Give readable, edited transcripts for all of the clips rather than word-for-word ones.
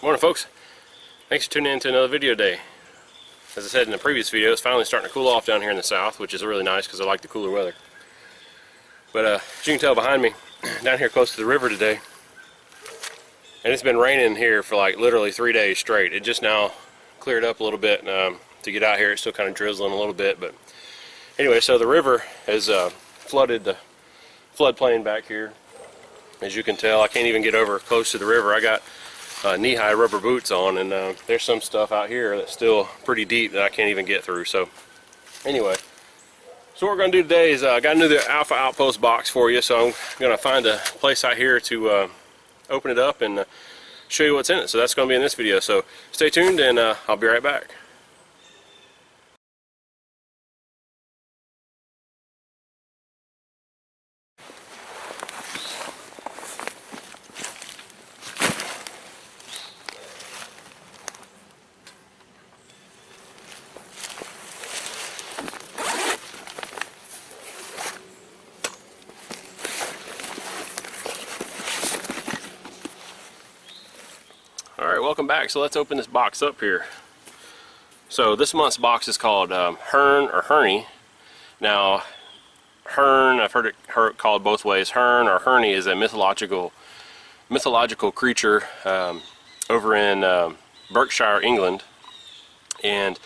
Morning, folks. Thanks for tuning in to another video today. As I said in the previous video, it's finally starting to cool off down here in the south, which is really nice because I like the cooler weather. But as you can tell behind me, down here close to the river today, and it's been raining here for like literally 3 days straight. It just now cleared up a little bit. To get out here, it's still kind of drizzling a little bit, but anyway, so the river has flooded the floodplain back here. As you can tell, I can't even get over close to the river. I got knee-high rubber boots on, and there's some stuff out here that's still pretty deep that I can't even get through. So anyway, so what we're going to do today is I got another Alpha Outpost box for you, so I'm going to find a place out here to open it up and show you what's in it. So that's going to be in this video, so stay tuned and I'll be right back. Alright, welcome back. So let's open this box up here. So this month's box is called HEARNE or HEARNE. Now, HEARNE, I've heard it called both ways. HEARNE or HEARNE is a mythological creature over in Berkshire, England, and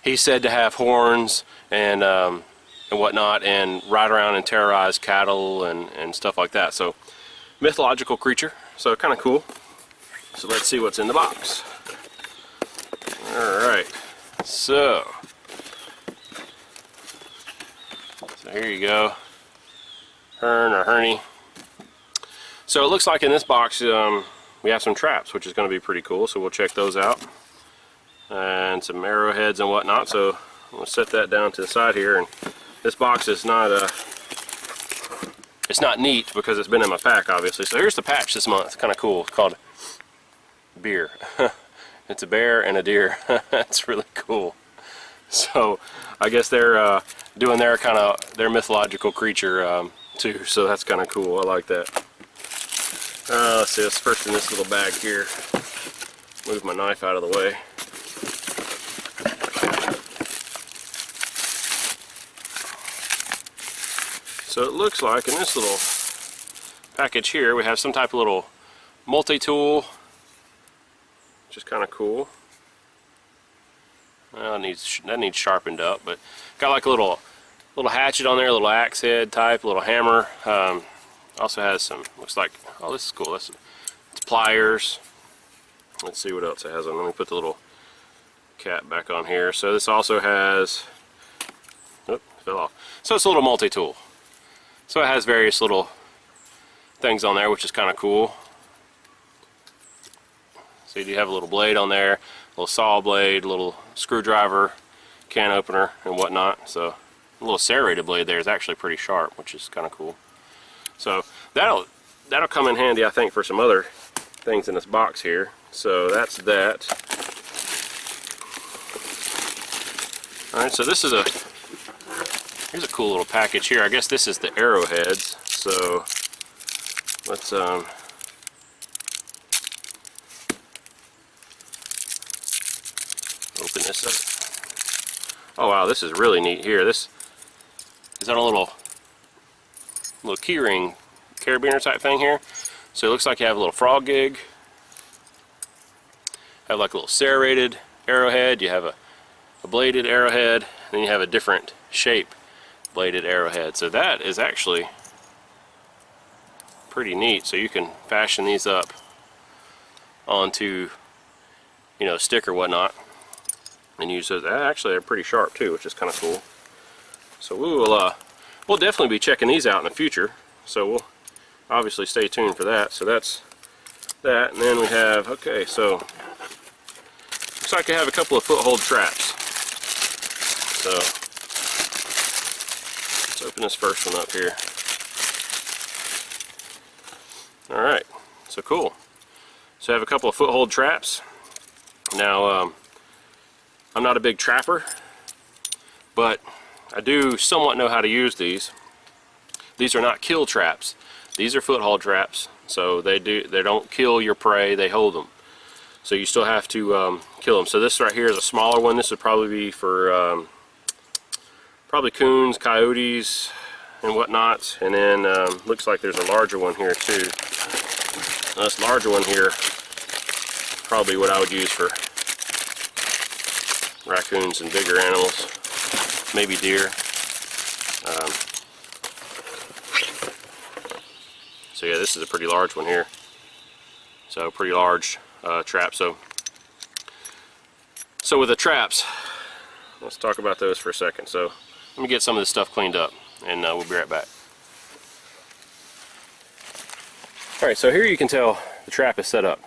he's said to have horns and whatnot, and ride around and terrorize cattle and stuff like that. So mythological creature. So kind of cool. So let's see what's in the box. Alright, so here you go. HEARNE or HEARNE. So it looks like in this box we have some traps, which is going to be pretty cool, so we'll check those out. And some arrowheads and whatnot, so we'll set that down to the side here. And this box is not it's not neat because it's been in my pack, obviously. So here's the patch this month. It's kind of cool. It's called Bear. It's a bear and a deer. That's really cool. So I guess they're doing their mythological creature too, so that's kind of cool. I like that. Let's see, let's first in this little bag here. Move my knife out of the way. So it looks like in this little package here we have some type of little multi-tool, which is kind of cool. Well, that needs sharpened up, but got like a little hatchet on there, a little axe head type, a little hammer. Also has some, looks like, oh, this is cool. It's pliers. Let's see what else it has on. Let me put the little cap back on here. So this also has, oh, fell off. So it's a little multi-tool. So it has various little things on there, which is kind of cool. So you do have a little blade on there, a little saw blade, a little screwdriver, can opener, and whatnot. So a little serrated blade there is actually pretty sharp, which is kind of cool. So that'll come in handy, I think, for some other things in this box here. So that's that. All right, so this is here's a cool little package here. I guess this is the Arrowheads. So let's open this up. Oh wow, this is really neat here. This is on a little keyring carabiner type thing here. So it looks like you have a little frog gig. Have like a little serrated arrowhead. You have a bladed arrowhead, and then you have a different shape bladed arrowhead. So that is actually pretty neat. So you can fashion these up onto, you know, stick or whatnot, and use those. Actually, they're pretty sharp too, which is kind of cool. So we'll definitely be checking these out in the future. So we'll obviously stay tuned for that. So that's that, and then we have, okay, so looks like I have a couple of foothold traps. So let's open this first one up here. Alright, so cool. So I have a couple of foothold traps. Now, I'm not a big trapper, but I do somewhat know how to use these. These are not kill traps. These are foothold traps, so they don't kill your prey, they hold them. So you still have to kill them. So this right here is a smaller one. This would probably be for probably coons, coyotes, and whatnot. And then looks like there's a larger one here too. This larger one here, probably what I would use for raccoons and bigger animals, maybe deer. So yeah, this is a pretty large one here. So pretty large trap. So with the traps, let's talk about those for a second. So let me get some of this stuff cleaned up, and we'll be right back. Alright, so here you can tell the trap is set up.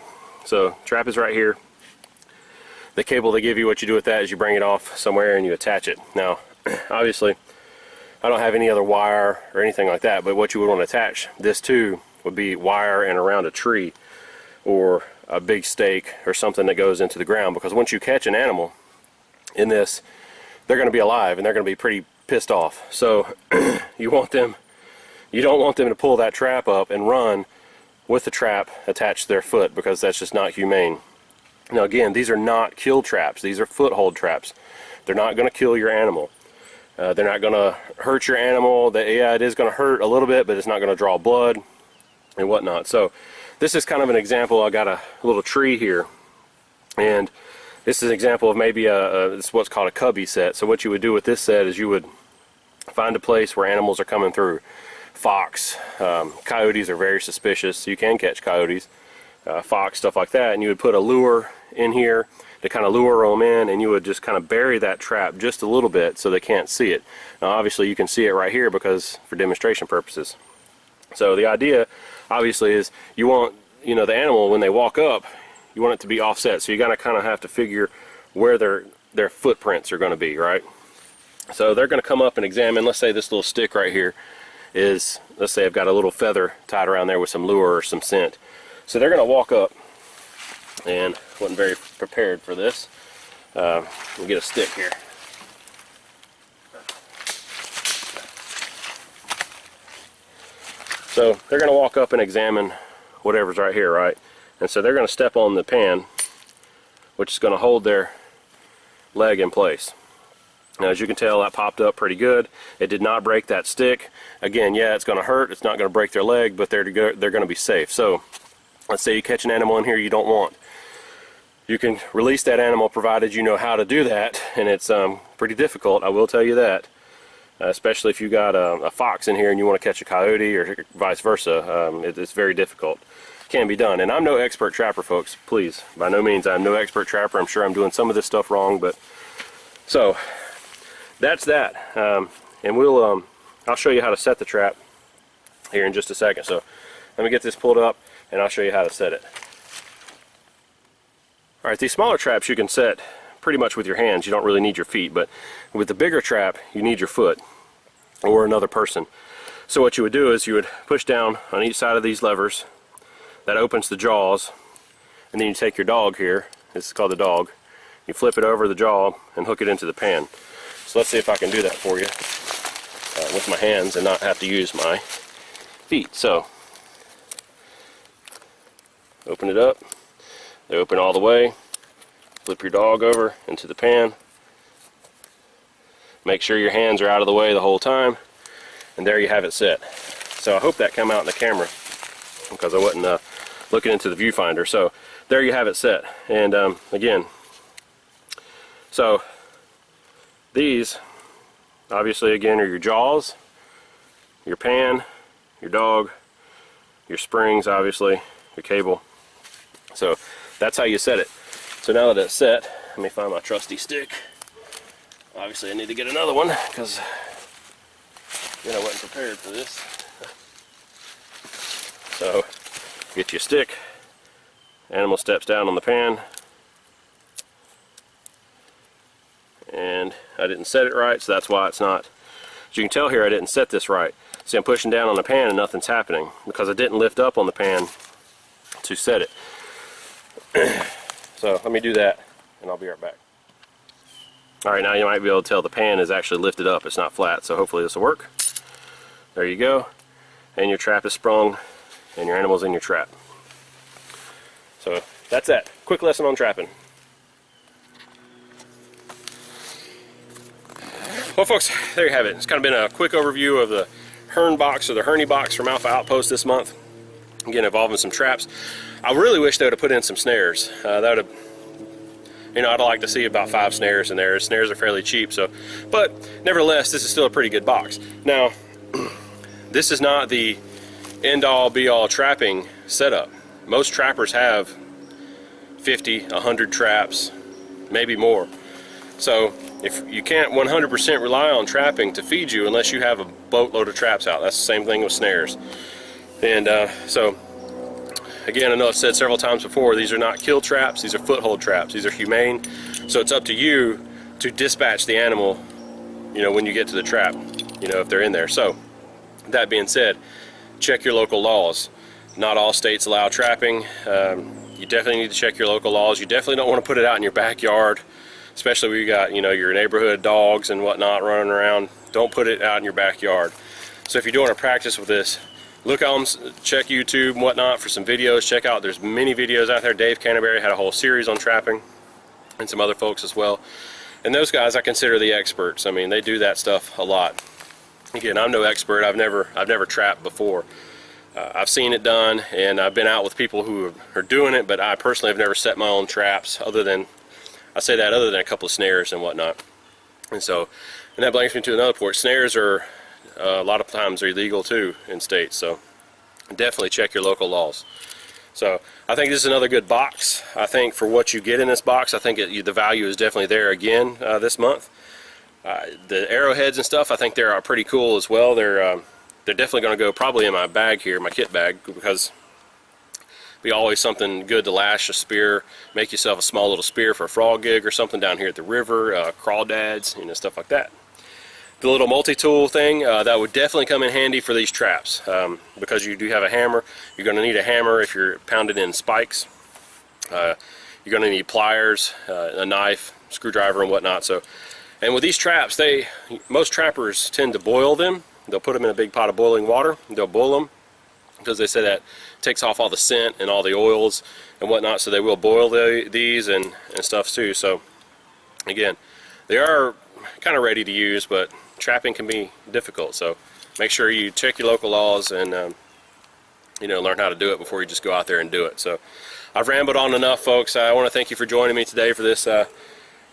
So trap is right here. The cable they give you, what you do with that is you bring it off somewhere and you attach it. Now, obviously, I don't have any other wire or anything like that, but what you would want to attach this to would be wire and around a tree or a big stake or something that goes into the ground, because once you catch an animal in this, they're going to be alive and they're going to be pretty pissed off. So you don't want them to pull that trap up and run with the trap attached to their foot, because that's just not humane. Now again, these are not kill traps. These are foothold traps. They're not going to kill your animal. They're not going to hurt your animal. Yeah, it is going to hurt a little bit, but it's not going to draw blood and whatnot. So this is kind of an example. I got a little tree here, and this is an example of maybe it's what's called a cubby set. So what you would do with this set is you would find a place where animals are coming through. Fox, coyotes are very suspicious. So you can catch coyotes, fox, stuff like that, and you would put a lure in here to kind of lure them in, and you would just kind of bury that trap just a little bit so they can't see it. Now obviously you can see it right here because for demonstration purposes. So the idea obviously is you want, the animal, when they walk up, you want it to be offset. So you gotta kind of have to figure where their footprints are going to be, right? So they're going to come up and examine. Let's say this little stick right here is, let's say I've got a little feather tied around there with some lure or some scent. So they're going to walk up, and wasn't very prepared for this. We'll get a stick here. So they're going to walk up and examine whatever's right here, right? And so they're going to step on the pan, which is going to hold their leg in place. Now as you can tell, that popped up pretty good. It did not break that stick. Again, yeah, it's going to hurt. It's not going to break their leg, but they're going to be safe. So let's say you catch an animal in here you don't want. You can release that animal provided you know how to do that, and it's pretty difficult, I will tell you that. Especially if you got a fox in here and you want to catch a coyote or vice versa. It's very difficult. It can be done. And I'm no expert trapper, folks. Please, by no means, I'm no expert trapper. I'm sure I'm doing some of this stuff wrong, but so that's that. And I'll show you how to set the trap here in just a second. So let me get this pulled up and I'll show you how to set it. Alright, these smaller traps you can set pretty much with your hands. You don't really need your feet, but with the bigger trap you need your foot or another person. So what you would do is you would push down on each side of these levers. That opens the jaws, and then you take your dog here, this is called the dog, you flip it over the jaw and hook it into the pan. So let's see if I can do that for you with my hands and not have to use my feet. So open it up, they open all the way, flip your dog over into the pan, make sure your hands are out of the way the whole time, and there you have it set. So I hope that came out in the camera because I wasn't looking into the viewfinder. So there you have it set. And again, so these obviously again are your jaws, your pan, your dog, your springs, obviously your cable. So that's how you set it. So now that it's set, let me find my trusty stick. Obviously I need to get another one because I wasn't prepared for this. So get your stick, animal steps down on the pan, and I didn't set it right, so that's why it's not. As you can tell here, I didn't set this right. See, I'm pushing down on the pan and nothing's happening because I didn't lift up on the pan to set it. So let me do that and I'll be right back. Alright, now you might be able to tell the pan is actually lifted up, it's not flat, so hopefully this will work. There you go, and your trap is sprung and your animal's in your trap. So that's that. Quick lesson on trapping. Well, folks, there you have it. It's kind of been a quick overview of the HEARNE box, or the HEARNE box from Alpha Outpost this month. Again, involving some traps. I really wish they would have put in some snares. That would have, you know, I'd like to see about 5 snares in there. Snares are fairly cheap, so, but nevertheless, this is still a pretty good box. Now, this is not the end-all be-all trapping setup. Most trappers have 50, 100 traps, maybe more. So if you can't 100% rely on trapping to feed you unless you have a boatload of traps out. That's the same thing with snares. And so again, I know I've said several times before, these are not kill traps, these are foothold traps. These are humane, so it's up to you to dispatch the animal, you know, when you get to the trap, you know, if they're in there. So that being said, check your local laws. Not all states allow trapping. You definitely need to check your local laws. You definitely don't want to put it out in your backyard, especially when you got, you know, your neighborhood dogs and whatnot running around. Don't put it out in your backyard. So if you're doing a practice with this, look on, check YouTube and whatnot for some videos. Check out, there's many videos out there. Dave Canterbury had a whole series on trapping, and some other folks as well. And those guys I consider the experts. I mean, they do that stuff a lot. Again, I'm no expert. I've never trapped before. I've seen it done, and I've been out with people who are doing it, but I personally have never set my own traps, other than, I say that, other than a couple of snares and whatnot. And so, and that brings me to another point. Snares are, a lot of times, are illegal too in states, so definitely check your local laws. So I think this is another good box. I think for what you get in this box, I think the value is definitely there again this month. The arrowheads and stuff, I think they're pretty cool as well. They're definitely going to go probably in my bag here, my kit bag, because be always something good to lash a spear. Make yourself a small little spear for a frog gig or something down here at the river, crawdads, you know, stuff like that. The little multi-tool thing, that would definitely come in handy for these traps, because you do have a hammer. You're going to need a hammer if you're pounding in spikes. You're going to need pliers, a knife, screwdriver, and whatnot. So, and with these traps, most trappers tend to boil them. They'll put them in a big pot of boiling water. They'll boil them because they say that takes off all the scent and all the oils and whatnot. So they will boil these and stuff too. So again, they are kind of ready to use, but trapping can be difficult. So make sure you check your local laws and you know, learn how to do it before you just go out there and do it. So I've rambled on enough, folks. I want to thank you for joining me today for this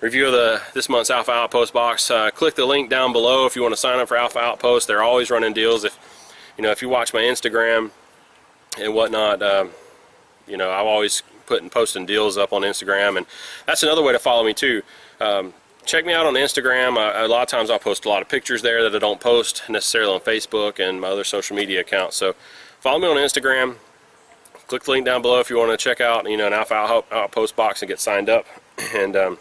review of this month's Alpha Outpost box. Click the link down below if you want to sign up for Alpha Outpost. They're always running deals. If you watch my Instagram and whatnot, you know, I'm always posting deals up on Instagram, and that's another way to follow me too. Check me out on Instagram. A lot of times I'll post a lot of pictures there that I don't post necessarily on Facebook and my other social media accounts. So follow me on Instagram. Click the link down below if you want to check out, you know, an Alpha Outpost box and get signed up. And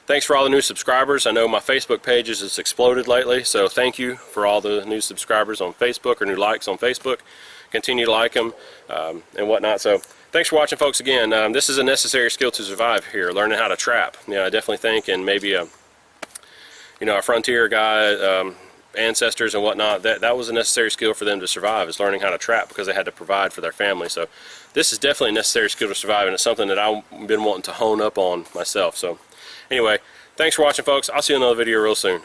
thanks for all the new subscribers. I know my Facebook page has exploded lately, so thank you for all the new subscribers on Facebook, or new likes on Facebook. Continue to like them and whatnot. So thanks for watching, folks. Again, this is a necessary skill to survive here, learning how to trap. Yeah, I definitely think, and maybe you know, a frontier guy, ancestors and whatnot, that was a necessary skill for them to survive, is learning how to trap, because they had to provide for their family. So this is definitely a necessary skill to survive, and it's something that I've been wanting to hone up on myself. So anyway, thanks for watching, folks. I'll see you in another video real soon.